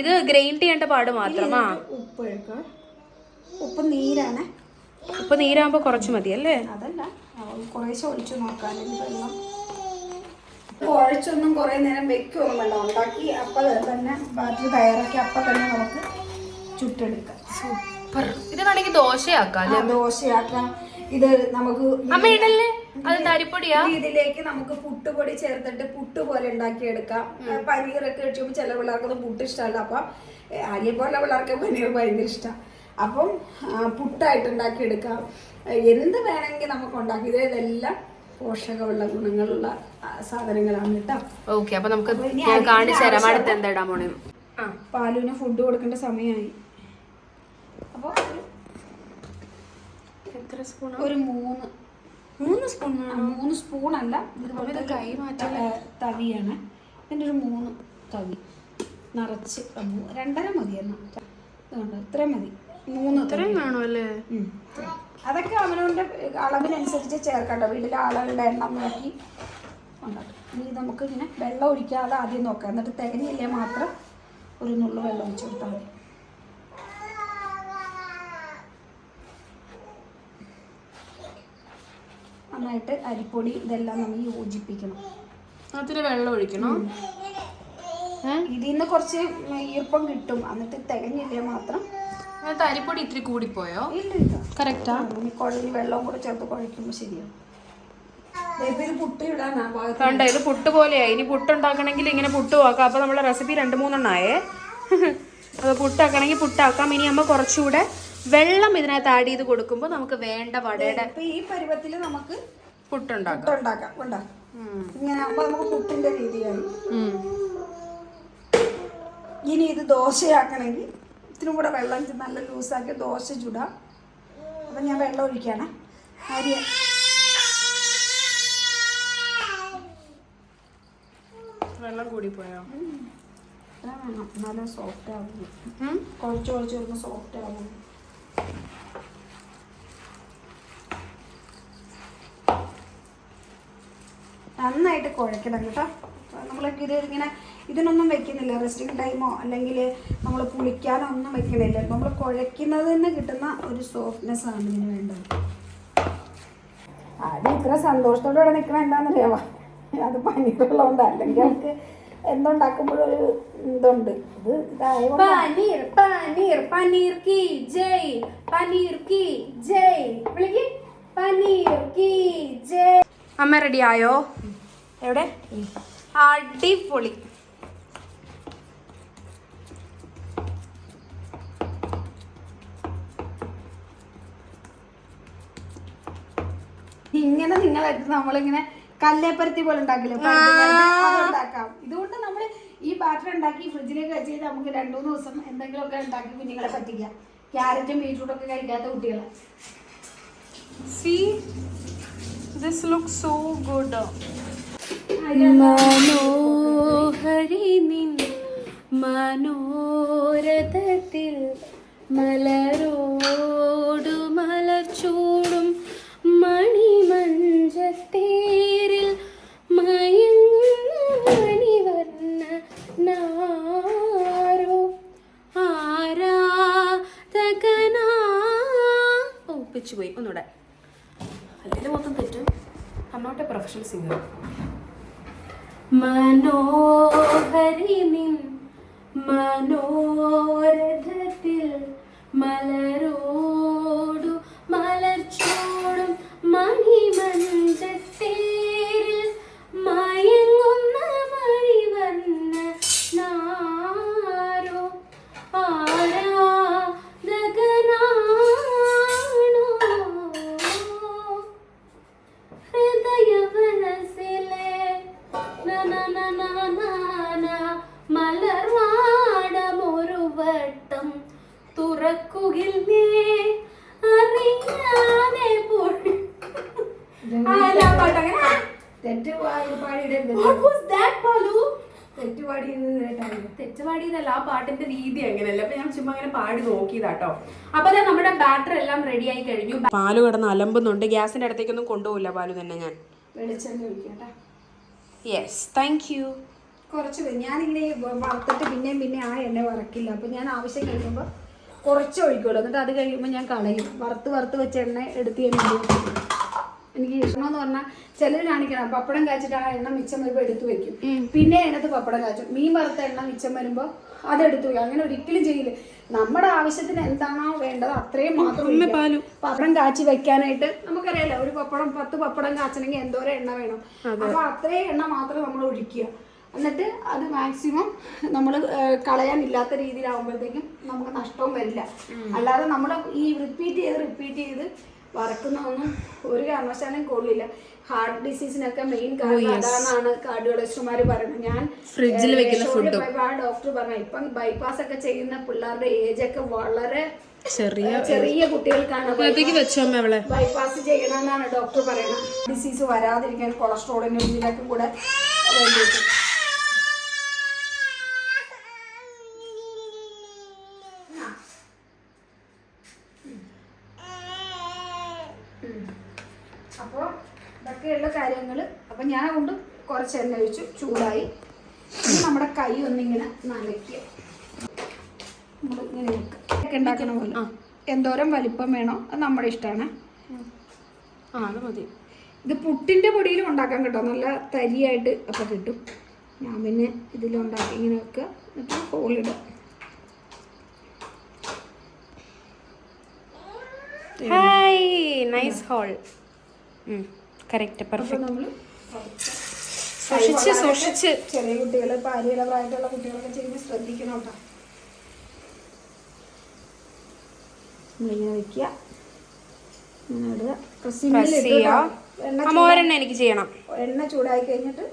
ഇത് ഗ്രൈൻഡ് ചെയ്യേണ്ട പാട് മാത്രമാ. ഉപ്പ് നീരാണ്. ഉപ്പ് നീരാകുമ്പോ കുറച്ച് മതി അല്ലേ? അതല്ല, കുറേശ്ശെ ഒഴിച്ചു നോക്കാൻ. വെള്ളം കുഴച്ചൊന്നും കുറേ നേരം വെക്കൊന്നും വേണ്ട. ഉണ്ടാക്കി അപ്പം തന്നെ ബാറ്ററി തയ്യാറാക്കി അപ്പം തന്നെ നമുക്ക് ചുട്ടെടുക്കാം. സൂപ്പർ. ഇത് വേണമെങ്കിൽ ദോശയാക്കാം. ദോശയാക്കാം. ഇത് നമുക്ക് ഇതിലേക്ക് നമുക്ക് പുട്ടുപൊടി ചേർത്തിട്ട് പുട്ട് പോലെ ഉണ്ടാക്കിയെടുക്കാം. പനീറൊക്കെ കഴിച്ചുമ്പോൾ ചില പിള്ളേർക്കൊന്നും പുട്ട് ഇഷ്ടമല്ല. അപ്പം ആര്യെ പോലെ പിള്ളേർക്ക് പനീർ ഭയങ്കര ഇഷ്ടമാണ്. അപ്പം പുട്ടായിട്ട് ഉണ്ടാക്കിയെടുക്കാം. എന്ത് വേണമെങ്കിൽ നമുക്ക് ഉണ്ടാക്കി. ഇതെല്ലാം പോഷകമുള്ള ഗുണങ്ങളുള്ള സാധനങ്ങളാണ് കേട്ടോ. ഓക്കെ, അപ്പൊ നമുക്ക് കാണിച്ചു തരാം അടുത്ത് എന്താ ഇടാൻ പോണേ. പാലുവിന് ഫുഡ് കൊടുക്കേണ്ട സമയമായി. അപ്പോൾ എത്ര സ്പൂൺ? ഒരു 3 സ്പൂൺ. 3 സ്പൂണല്ല, ഇതുപോലെ കൈ മാറ്റാൻ തവിയാണ്. ഇതിൻ്റെ ഒരു 3 തവി നിറച്ച് 2.5 മതിയെന്ന്. അതുകൊണ്ട് ഇത്രയും മതി. 3 ഇത്രയും വേണമല്ലേ? അതൊക്കെ അവനവൻ്റെ അളവിനനുസരിച്ച് ചേർക്കണ്ട. വീട്ടിലെ ആളുകളുടെ എണ്ണം നോക്കി ഉണ്ടാക്കും. ഇനി നമുക്ക് ഇങ്ങനെ വെള്ളം ഒഴിക്കാതെ ആദ്യം നോക്കാം. എന്നിട്ട് തികഞ്ഞില്ലേ മാത്രം ഒരു നുള്ളു വെള്ളം ഒഴിച്ച് കൊടുത്താൽ മതി. നന്നായിട്ട് അരിപ്പൊടി ഇതെല്ലാം നമ്മൾ യോജിപ്പിക്കണം. അതിന് വെള്ളം ഒഴിക്കണം. ഇതിൽ നിന്ന് കുറച്ച് ഈർപ്പം കിട്ടും. എന്നിട്ട് തികഞ്ഞില്ലേ മാത്രം. അരിപ്പൊടി ഇത്തിരി കൂടിപ്പോയോ? ഇല്ല, കറക്റ്റാ. കുഴഞ്ഞ് വെള്ളം കൂടെ ചേർത്ത് കുഴയ്ക്കുമ്പോൾ ശരിയാണ്. ഇത് പുട്ട് ഇടാനാ. കണ്ടോ, ഇത് പുട്ട് പോലെയാ. ഇനി പുട്ടുണ്ടാക്കണമെങ്കിൽ ഇങ്ങനെ പുട്ട് ആക്കാം. അപ്പൊ നമ്മളെ റെസിപ്പി 2-3 എണ്ണായേ. അത് പുട്ടാക്കണമെങ്കിൽ പുട്ടാക്കാം. ഇനി നമ്മൾ കുറച്ചുകൂടെ വെള്ളം ഇതിനകത്ത് ആഡ് ചെയ്ത് കൊടുക്കുമ്പോൾ നമുക്ക് വേണ്ട വടയുടെ ഈ പരുവത്തിൽ നമുക്ക് പുട്ടുണ്ടാക്കാം. ഇങ്ങനെ ആകുമ്പോൾ നമുക്ക് പുട്ടിന്റെ രീതിയായി. ഇനി ഇത് ദോശയാക്കണമെങ്കിൽ ഇത്തിരി കൂടെ വെള്ളം നല്ല ലൂസാക്കി ദോശ ചുടാം. അപ്പം ഞാൻ വെള്ളം ഒഴിക്കുകയാണ്. അരി വെള്ളം കൂടിപ്പോയോ? വേണം, നല്ല സോഫ്റ്റ് ആവുന്നു. കുഴച്ച് വരുമ്പോൾ സോഫ്റ്റ് ആവുന്നു. നന്നായിട്ട് കുഴക്കണം കേട്ടോ. നമ്മളൊക്കെ ഇത് ഇങ്ങനെ ഇതിനൊന്നും വെക്കുന്നില്ല. റെസ്റ്റിംഗ് ടൈമോ അല്ലെങ്കിൽ നമ്മൾ പുളിക്കാനോ ഒന്നും വെക്കണില്ല. നമ്മൾ കുഴയ്ക്കുന്നതിൽ നിന്ന് കിട്ടുന്ന ഒരു സോഫ്റ്റ്നെസ് ആണ് ഇതിന് വേണ്ടത്. ആദ്യം ഇത്ര സന്തോഷത്തോടെ നിൽക്കണം എന്താണെന്നറിയാമോ? അത് പനീറുള്ളതുകൊണ്ട്. അല്ലെങ്കിൽ നമുക്ക് എന്തുണ്ടാക്കുമ്പോഴൊരു ഇതുണ്ട്. ഇത് പനീർ പനീർ പനീർ കി ജയ്, പനീർ കി ജയ്, വിളിക്ക് പനീർ കി ജയ്. അമ്മ റെഡി ആയോ? എവിടെ? അടിപൊളി. ഇങ്ങനെ നിങ്ങളെടുത്ത് നമ്മളിങ്ങനെ കല്ലേപ്പരത്തി പോലെ ഉണ്ടാക്കില്ലേ, അതുണ്ടാക്കാം. ഇതുകൊണ്ട് നമ്മൾ ഈ ബാറ്റർ ഉണ്ടാക്കി ഫ്രിഡ്ജിലേക്ക് വെച്ച് ചെയ്ത് നമുക്ക് 2-3 ദിവസം എന്തെങ്കിലുമൊക്കെ ഉണ്ടാക്കി കുഞ്ഞുങ്ങളെ പറ്റിക്കാം. ക്യാരറ്റും ബീറ്റ്റൂട്ടൊക്കെ കഴിക്കാത്ത കുട്ടികളെ. See, this looks so good. മനോഹരി നിൻ മനോരഥത്തിൽ മലരോടു മലച്ചൂടും മണിമഞ്ചത്തേരിൽ മയങ്ങുന്ന മണിവർണ്ണ നാരോ ആരാധകനാ. ഒപ്പിച്ചു പോയി. ഒന്നുകൂടെ. അല്ലെങ്കിൽ മൊത്തം തെറ്റും. I am not a professional singer. മനോഹരി നിൻ മനോരഥത്തിൽ മലരോടു മലർച്ചോടും മണിമഞ്ചത്തേരിൽ മയങ്ങുന്ന മണിവർണ്ണ നാരോ ആരാധകനാണോ ഹൃദയവനസിലെ മലർവാടമൊരു വട്ടം തുറക്കുകില്ലേ അറിയാതെ പോയി. തെറ്റ് പാടിയിടരുത്. തെറ്റ് തെറ്റുപാടിയതല്ല, ആ പാട്ടിന്റെ രീതി അങ്ങനെയല്ല. അപ്പൊ ഞാൻ ചുമ്മാ അങ്ങനെ പാടി നോക്കിയതാട്ടോ. അപ്പൊ അതെ നമ്മുടെ ബാറ്റർ എല്ലാം റെഡി ആയി കഴിഞ്ഞു. പാല് കിടന്ന് അലമ്പുന്നുണ്ട്. ഗ്യാസിന്റെ അടുത്തേക്കൊന്നും കൊണ്ടുപോകില്ല പാല് തന്നെ ഞാൻ. വെളിച്ചെണ്ണ ഒഴിക്കട്ടെ. Yes, thank you. കുറച്ച് ഞാനിങ്ങനെ വറുത്തിട്ട് പിന്നെ ആ എണ്ണ വറക്കില്ല. അപ്പം ഞാൻ ആവശ്യം കഴിക്കുമ്പോൾ കുറച്ച് ഒഴിക്കുള്ളൂ. എന്നിട്ട് അത് കഴിയുമ്പോൾ ഞാൻ കളയും. വറുത്ത് വെച്ച എണ്ണ എടുത്ത് ഞാൻ എനിക്ക് ഇഷ്ടമെന്ന് പറഞ്ഞാൽ ചിലർ കാണിക്കണം പപ്പടം കാച്ചിട്ട് ആ എണ്ണ മിച്ചം വരുമ്പോൾ എടുത്തു വെക്കും. പിന്നെ അതിനകത്ത് പപ്പടം കാച്ചും. മീൻ വറുത്ത എണ്ണ മിച്ചം വരുമ്പോൾ അതെടുത്തു വെക്കും. അങ്ങനെ ഒരിക്കലും ചെയ്യില്ല. നമ്മുടെ ആവശ്യത്തിന് എന്താണോ വേണ്ടത് അത്രയും മാത്രം. പപ്പടം കാച്ചി വെക്കാനായിട്ട് നമുക്കറിയാലോ, ഒരു 10 പപ്പടം കാച്ചണമെങ്കിൽ എന്തോരം എണ്ണ വേണം. അപ്പൊ അത്രയും എണ്ണ മാത്രം നമ്മൾ ഒഴിക്കുക. എന്നിട്ട് അത് മാക്സിമം നമ്മൾ കളയാനില്ലാത്ത രീതിയിലാവുമ്പോഴത്തേക്കും നമുക്ക് നഷ്ടവും വരില്ല. അല്ലാതെ നമ്മൾ ഈ റിപ്പീറ്റ് ചെയ്ത് വറക്കുന്നതൊന്നും ഒരു കാരണവശാലും കൊള്ളില്ല. ഹാർട്ട് ഡിസീസിനൊക്കെ മെയിൻ കാരണം അതാണെന്നാണ് കാർഡിയോളജിസ്റ്റുമാർ പറയുന്നത്. ഞാൻ ഫ്രിഡ്ജിൽ വെക്കുന്ന ഫുഡ് ഡോക്ടർ പറഞ്ഞു ഇപ്പം ബൈപ്പാസ് ഒക്കെ ചെയ്യുന്ന പിള്ളേരുടെ ഏജ് ഒക്കെ വളരെ ചെറിയ കുട്ടികൾക്കാണ് ബൈപ്പാസ് ചെയ്യണമെന്നാണ് ഡോക്ടർ പറയുന്നത്. ഡിസീസ് വരാതിരിക്കാൻ കൊളസ്ട്രോളിനും ഇതിനൊക്കെ കൂടെ വേണ്ടിയിട്ട്. അപ്പോൾ ഇതൊക്കെയുള്ള കാര്യങ്ങൾ. അപ്പം ഞാൻ കൊണ്ട് കുറച്ച് എണ്ണ ഒഴിച്ചു, ചൂടായി. നമ്മുടെ കൈ ഒന്നിങ്ങനെ നനയ്ക്കുക. നമ്മളിങ്ങനെ വെക്കുക ഉണ്ടാക്കണ പോലെ. എന്തോരം വലിപ്പം വേണോ അത് നമ്മുടെ ഇഷ്ടമാണ്. അത് മതി. ഇത് പുട്ടിൻ്റെ പൊടിയിലും ഉണ്ടാക്കാൻ കേട്ടോ, നല്ല തരിയായിട്ട് അപ്പം കിട്ടും. ഞാൻ പിന്നെ ഇതിലുണ്ടാക്കി ഇങ്ങനെ വെക്കുക. എന്നിട്ട് ഹോളിടുക. Hi, nice hole. Correct, perfect. നമ്മൾ സൂക്ഷിച്ച് ചെറിയ കുട്ടികൾ, പാലിയുടെ പ്രായത്തിലുള്ള കുട്ടികളൊക്കെ ചെയ്യുമ്പോൾ ശ്രദ്ധിക്കണം കേട്ടോ. നമ്മളിങ്ങനെ വെക്കുക, ഇങ്ങനെ ഇടുക, ഒരെണ്ണം എനിക്ക് ചെയ്യണം. എണ്ണ ചൂടായി കഴിഞ്ഞിട്ട്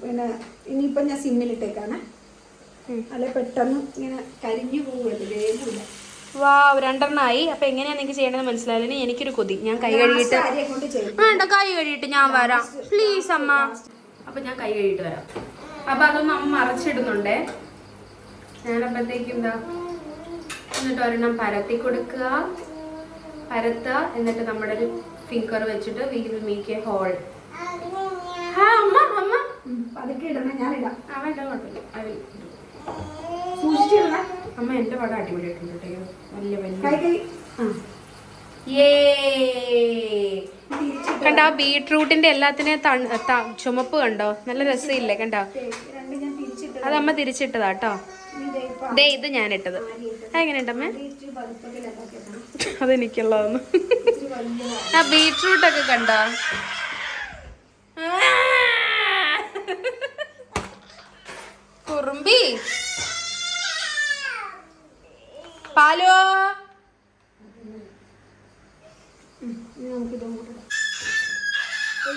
പിന്നെ ഇനിയിപ്പം ഞാൻ സിമ്മിലിട്ടേക്കാണ്. അല്ലെ പെട്ടെന്ന് ഇങ്ങനെ കരിഞ്ഞു പോകുമല്ലോ, വേഗമില്ല. വാ, 2 എണ്ണമായി. അപ്പൊ എങ്ങനെയാ നിങ്ങൾക്ക് ചെയ്യേണ്ടത് മനസ്സിലായില്ല. എനിക്കൊരു കൊതി. ഞാൻ കൈ കഴുകിയിട്ട് കൈ കഴുകിയിട്ട് ഞാൻ വരാം പ്ലീസ് അമ്മ. അപ്പൊ ഞാൻ കൈ കഴുകിയിട്ട് വരാം. അപ്പൊ അതൊന്നും അമ്മ മറച്ചിടുന്നുണ്ടേ. ഞാനപ്പോഴത്തേക്കും എന്താ എന്നിട്ട് ഒരെണ്ണം പരത്തി കൊടുക്കുക, പരത്തുക. എന്നിട്ട് നമ്മുടെ ഒരു ഫിംഗർ വെച്ചിട്ട് we will make a hole. പതുക്കെ ഇടണം, ഞാനിടാം. അമ്മ എന്റെ പടം അടിപൊളിയായിട്ടുണ്ട് കേട്ടോ. വലിയ കണ്ടോ ബീട്രൂട്ടിന്റെ എല്ലാത്തിനെയും ചുമപ്പ് കണ്ടോ, നല്ല രസമില്ലേ കണ്ടോ. അത് അമ്മ തിരിച്ചിട്ടതാ കേട്ടോ. ദേ ഇത് ഞാനിട്ടത്. അതെങ്ങനെയുണ്ടമ്മേ? അതെനിക്കുള്ളതൊന്ന്. ആ ബീട്രൂട്ടൊക്കെ കണ്ടോ. കുറുമ്പി പാലോ.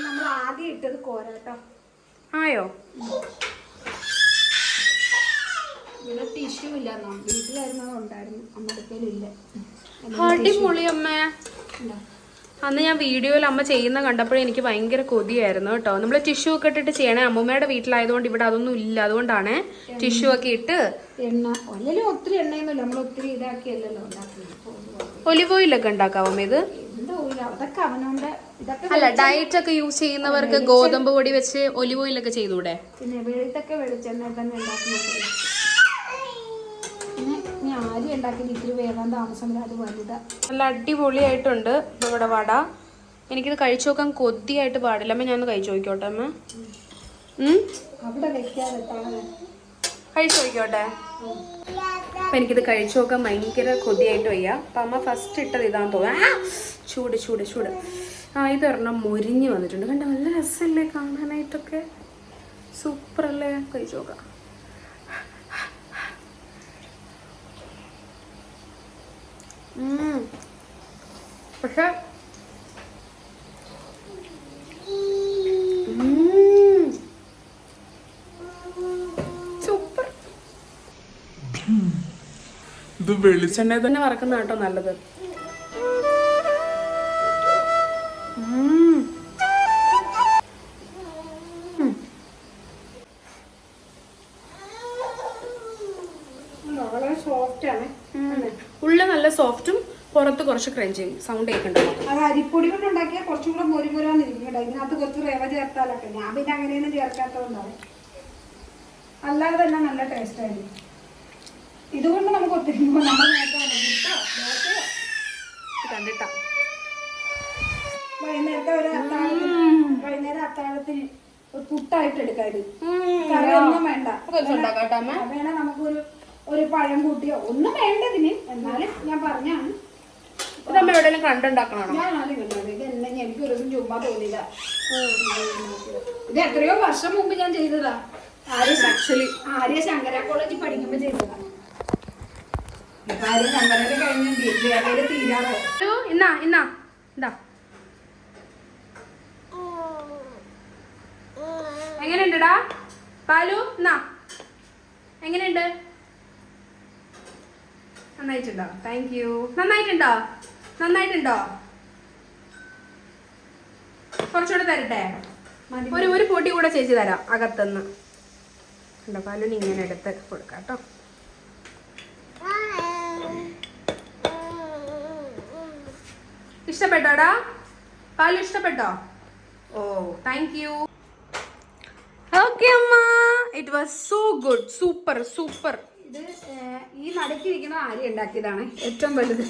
നമ്മൾ ആദ്യം ഇട്ടത് കോരാട്ടോ. ആയോ? ഇവിടെ ടിഷ്യൂ ഇല്ല, വീട്ടിലായിരുന്നു ഉണ്ടായിരുന്നു, അമ്മടുക്കലില്ല. അടിപൊളി അമ്മേ. അന്ന് ഞാൻ വീഡിയോയിൽ അമ്മ ചെയ്യുന്ന കണ്ടപ്പോഴേ എനിക്ക് ഭയങ്കര കൊതിയായിരുന്നു കേട്ടോ. നമ്മൾ ടിഷ്യൂ ഒക്കെ ഇട്ടിട്ട് ചെയ്യണേ. അമ്മൂമ്മയുടെ വീട്ടിലായതുകൊണ്ട് ഇവിടെ അതൊന്നും ഇല്ല, അതുകൊണ്ടാണ് ടിഷ്യൂ ഒക്കെ ഇട്ട്. എണ്ണ അല്ലെങ്കിൽ ഒത്തിരി എണ്ണയൊന്നുമില്ല, നമ്മൾ ഒത്തിരി ഇതാക്കിയല്ലോ ഉണ്ടാക്കുന്നത്. ഒലിവ് ഓയിലൊക്കെ ഉണ്ടാക്കാം അമ്മ ഇത്. അതൊക്കെ അവനോന്റെ ഇതൊക്കെ അല്ല, ഡയറ്റ് ഒക്കെ യൂസ് ചെയ്യുന്നവർക്ക് ഗോതമ്പ് പൊടി വെച്ച് ഒലിവ് ഓയിലൊക്കെ ചെയ്തൂടെ? പിന്നെ ഇതൊക്കെ വെളിച്ചെണ്ണ തന്നെ ഉണ്ടാക്കുന്നത്. പിന്നെ ആരി ഉണ്ടാക്കിയിട്ട് ഇത്തിരി വേഗം താമസം അത് വലുതാ. നല്ല അടിപൊളിയായിട്ടുണ്ട് നമ്മുടെ വട. എനിക്കിത് കഴിച്ചു നോക്കാൻ കൊതിയായിട്ട് പാടില്ല അമ്മ. ഞാനൊന്ന് കഴിച്ചു നോക്കിക്കോട്ടെ അമ്മ. അവിടെ വെക്കാതെ കഴിച്ചു നോക്കിക്കോട്ടെ. അപ്പം എനിക്കിത് കഴിച്ചു നോക്കാൻ ഭയങ്കര കൊതിയായിട്ട് വയ്യ. അപ്പം അമ്മ ഫസ്റ്റ് ഇട്ടത് ഇതാന്ന് തോന്നുന്നു. ചൂട് ചൂട് ചൂട്. ഇത് ഒരെണ്ണം മൊരിഞ്ഞ് വന്നിട്ടുണ്ട്. കണ്ട നല്ല രസമല്ലേ കാണാനായിട്ടൊക്കെ, സൂപ്പർ അല്ലേ? കഴിച്ചു നോക്കാം. പക്ഷെ സൂപ്പർ. ഇത് വെളിച്ചെണ്ണ തന്നെ വറക്കുന്ന കേട്ടോ നല്ലത്. വളരെ സോഫ്റ്റ് ആണ്. ഉള്ള നല്ല സോഫ്റ്റും പുറത്ത് കുറച്ച് ക്രഞ്ചിങ് സൗണ്ട് കേൾക്കണ്ടല്ലോ. അത് അരിപ്പൊടി കൊണ്ട് ഉണ്ടാക്കിയാൽ കുറച്ചും കൂടെ മൊരിമുരാന്നിരിക്കും. ഇതിനകത്ത് കുറച്ച് റവ ചേർത്താലൊക്കെ, ഞാൻ പിന്നെ അങ്ങനെയൊന്നും ചേർക്കാത്തതുകൊണ്ടാണ്. അല്ലാതെ തന്നെ നല്ല ടേസ്റ്റ് ആയിരിക്കും. ഇതുകൊണ്ട് നമുക്ക് ഒത്തിരി നമ്മൾ കണ്ടിട്ടാ വൈകുന്നേരം അത്താഴത്തിന് ഒരു പുട്ടായിട്ട് എടുക്കാം. ഇത് കറിയൊന്നും വേണ്ട. വേണേ നമുക്കൊരു ഒരു പഴം കൂട്ടിയോ ഒന്നും വേണ്ടതിന്. എന്നാലും ഞാൻ പറഞ്ഞാണ് എവിടെയെങ്കിലും കണ്ടുണ്ടാക്കണോ? ഞാൻ ആദ്യം കണ്ടത് ഇത് എന്നെ എനിക്ക് ഒരു ദിവസം ചുമ്മാ തോന്നിയത. ഇത് എത്രയോ വർഷം മുമ്പ് ഞാൻ ചെയ്തതാ. ആര്യ ശങ്കര കോളേജിൽ പഠിക്കുമ്പോ ചെയ്തതാ. ആര്യ ശങ്കരയുടെ കഴിഞ്ഞ തീരാറോ. എങ്ങനെയുണ്ടടാ പാലു? എന്നാ എങ്ങനെയുണ്ട്? നന്നായിട്ടുണ്ടോ? Thank you. നന്നായിട്ടുണ്ടോ? കുറച്ചുകൂടെ തരട്ടെ? ഒരു പൊടി കൂടെ ചേച്ചി തരാം അകത്തുനിന്ന്. ഉണ്ടോ? പാലുന് ഇങ്ങനെ എടുത്ത് കൊടുക്കാം കേട്ടോ. ഇഷ്ടപ്പെട്ടോടാ പാലു? ഇഷ്ടപ്പെട്ടോ? ഓ താങ്ക് യു. ഓക്കെ അമ്മ, it was so good. Super. ഇത് ഈ നടുക്കിരിക്കുന്ന ആര്യ ഉണ്ടാക്കിയതാണ് ഏറ്റവും വലുത്.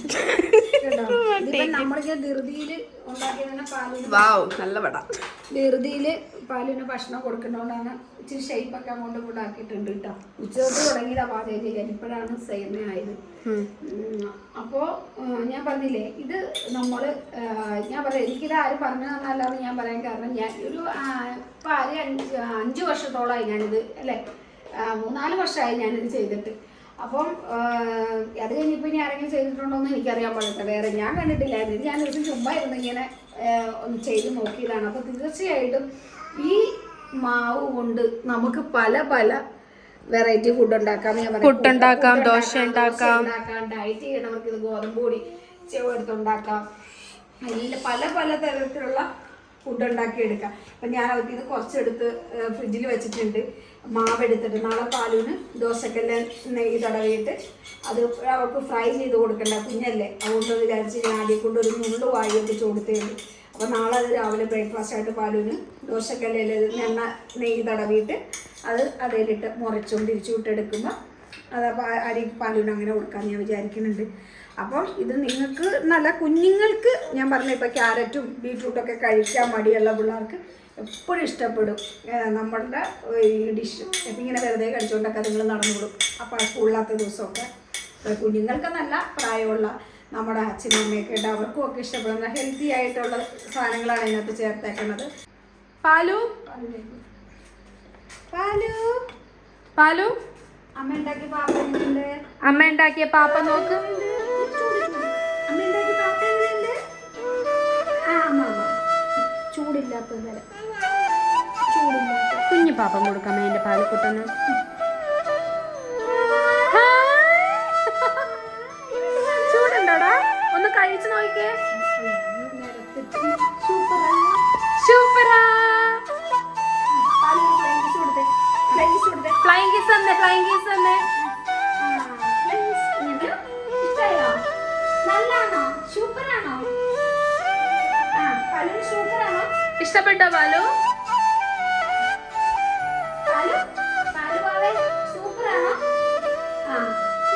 നമ്മൾക്ക് ധൃതിയില് ഉണ്ടാക്കിയതിനെ പാലിന് നല്ല വട. ധൃതിയില് പാലിന് ഭക്ഷണം കൊടുക്കുന്നതുകൊണ്ടാണ് ഇച്ചിരി ഷേപ്പൊക്കെ അങ്ങോട്ട് കൂടെ ആക്കിയിട്ടുണ്ട് കേട്ടോ. ഉച്ചതൊട്ട് തുടങ്ങിയതാ പാചകം ചെയ്യാൻ. ഇപ്പോഴാണ് സേമയായത്. അപ്പോ ഞാൻ പറഞ്ഞില്ലേ, ഇത് നമ്മള് ഞാൻ പറയാം, എനിക്കിത് ആര് പറഞ്ഞു തന്നല്ലാതെ ഞാൻ പറയാൻ കാരണം, ഞാൻ ഒരു ഇപ്പൊ 5 വർഷത്തോളമായി ഞാനിത്, അല്ലേ 3-4 വർഷമായി ഞാനിത് ചെയ്തിട്ട്. അപ്പം അത് കഴിഞ്ഞിപ്പോൾ ഇനി ആരെങ്കിലും ചെയ്തിട്ടുണ്ടോ എന്ന് എനിക്കറിയാൻ പാടില്ല. വേറെ ഞാൻ കണ്ടിട്ടില്ലായിരുന്നു. ഇത് ഞാൻ ഒരു ചുമ്മാ ഇരുന്ന് ഇങ്ങനെ ഒന്ന് ചെയ്ത് നോക്കിയതാണ്. അപ്പോൾ തീർച്ചയായിട്ടും ഈ മാവ് കൊണ്ട് നമുക്ക് പല വെറൈറ്റി ഫുഡ് ഉണ്ടാക്കാം. പുട്ടുണ്ടാക്കാം, ദോശ ഉണ്ടാക്കാം, ഡയറ്റ് ചെയ്യണവർക്ക് ഇത് ഗോതമ്പ് പൊടി എടുത്തുണ്ടാക്കാം. പല തരത്തിലുള്ള ഫുഡ് ഉണ്ടാക്കി എടുക്കാം. അപ്പം ഞാൻ അവർക്ക് ഇത് കുറച്ചെടുത്ത് ഫ്രിഡ്ജിൽ വെച്ചിട്ടുണ്ട്. മാവ് എടുത്തിട്ട് നാളെ പാലിന് ദോശക്കല്ല് നെയ്യ് തടവിയിട്ട് അത് അവർക്ക് ഫ്രൈ ചെയ്ത് കൊടുക്കണ്ട, കുഞ്ഞല്ലേ. അതുകൊണ്ട് വിചാരിച്ച് ഞാൻ ആദ്യം കൊണ്ട് ഒരു നുള്ളു വായൊക്കെ കൊടുത്തേണ്ട്. അപ്പോൾ നാളെ അത് രാവിലെ ബ്രേക്ക്ഫാസ്റ്റ് ആയിട്ട് പാലിന് ദോശക്കല്ലിൽ എണ്ണ നെയ്യ് തടവിയിട്ട് അത് അതിലിട്ട് മുറിച്ചും തിരിച്ചു വിട്ടെടുക്കുമ്പോൾ അത് അരി പാലിന് അങ്ങനെ കൊടുക്കാൻ ഞാൻ വിചാരിക്കുന്നുണ്ട്. അപ്പം ഇത് നിങ്ങൾക്ക് നല്ല കുഞ്ഞുങ്ങൾക്ക്, ഞാൻ പറഞ്ഞ ഇപ്പോൾ ക്യാരറ്റും ബീട്രൂട്ടൊക്കെ കഴിക്കാൻ മടിയുള്ള പിള്ളേർക്ക് എപ്പോഴും ഇഷ്ടപ്പെടും നമ്മളുടെ ഈ ഡിഷ്. അപ്പം ഇങ്ങനെ വെറുതെ കഴിച്ചുകൊണ്ടൊക്കെ നിങ്ങൾ നടന്നുകൊടുക്കും. അപ്പോൾ സ്കൂളിലാത്ത ദിവസമൊക്കെ കുഞ്ഞുങ്ങൾക്ക് നല്ല പ്രായമുള്ള നമ്മുടെ അച്ഛനും അമ്മയൊക്കെ ഉണ്ട്, അവർക്കും ഒക്കെ ഇഷ്ടപ്പെടുന്ന ഹെൽത്തി ആയിട്ടുള്ള സാധനങ്ങളാണ് ഇതിനകത്ത് ചേർത്തേക്കുന്നത്. പാലു അമ്മ ഉണ്ടാക്കിയ പാപ്പ എങ്ങനെയുണ്ട്? അമ്മ ഉണ്ടാക്കിയ പാപ്പ നോക്ക്. അമ്മ ഉണ്ടാക്കിയ പാപ്പ എങ്ങനെയുണ്ട്? അമ്മ ചൂടില്ലാത്ത കുഞ്ഞു പാപ്പം കൊടുക്കാം എന്റെ പാലക്കുട്ടന്. ചൂടുണ്ടോടാ? ഒന്ന് കഴിച്ചു നോക്കിക്കേ. സൂപ്പറാ. ഫ്ലൈങ് കിസ് തന്നെ. ഇഷ്ടപ്പെട്ടോ പാലു?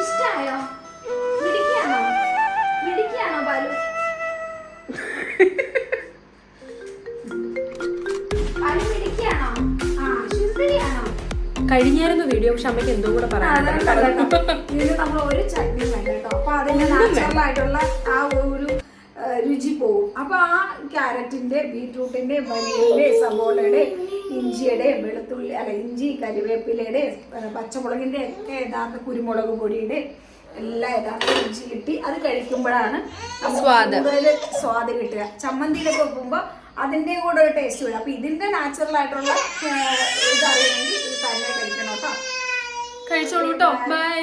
ഇഷ്ടായോ? മിടിക്കാണോ പാലു? പാലു മിടിക്കാണോ? സുന്ദരിയാണോ? കഴിഞ്ഞായിരുന്നു വീഡിയോ, പക്ഷെ അമ്മയ്ക്ക് എന്തോ കൂടെ പറയാനുണ്ട്. ഇതിന് നമ്മൾ ഒരു ചട്നി വേണ്ട കേട്ടോ. അപ്പൊ അതിന്റെ നാച്ചുറൽ ആയിട്ടുള്ള ആ ഒരു രുചി പോകും. അപ്പൊ ആ ക്യാരറ്റിന്റെ, ബീട്രൂട്ടിന്റെ, ബനിയന്റെ, സവോളയുടെ, ഇഞ്ചിയുടെ, വെളുത്തുള്ളി അല്ല ഇഞ്ചി, കരിവേപ്പിലയുടെ, പച്ചമുളകിന്റെ ഒക്കെ യഥാർത്ഥ കുരുമുളക് പൊടിയുടെ എല്ലാ യഥാർത്ഥ രുചി കിട്ടി. അത് കഴിക്കുമ്പോഴാണ് കൂടുതൽ സ്വാദ് കിട്ടുക. ചമ്മന്തിയിലൊക്കെ വെക്കുമ്പോൾ അതിൻ്റെ കൂടെ ഒരു ടേസ്റ്റ് വരും. അപ്പൊ ഇതിന്റെ നാച്ചുറൽ ആയിട്ടുള്ള ഇതറിയണമെങ്കിൽ ഇത് തന്നെ കഴിക്കണം കേട്ടോ. കഴിച്ചോളൂ കേട്ടോ. ബൈ.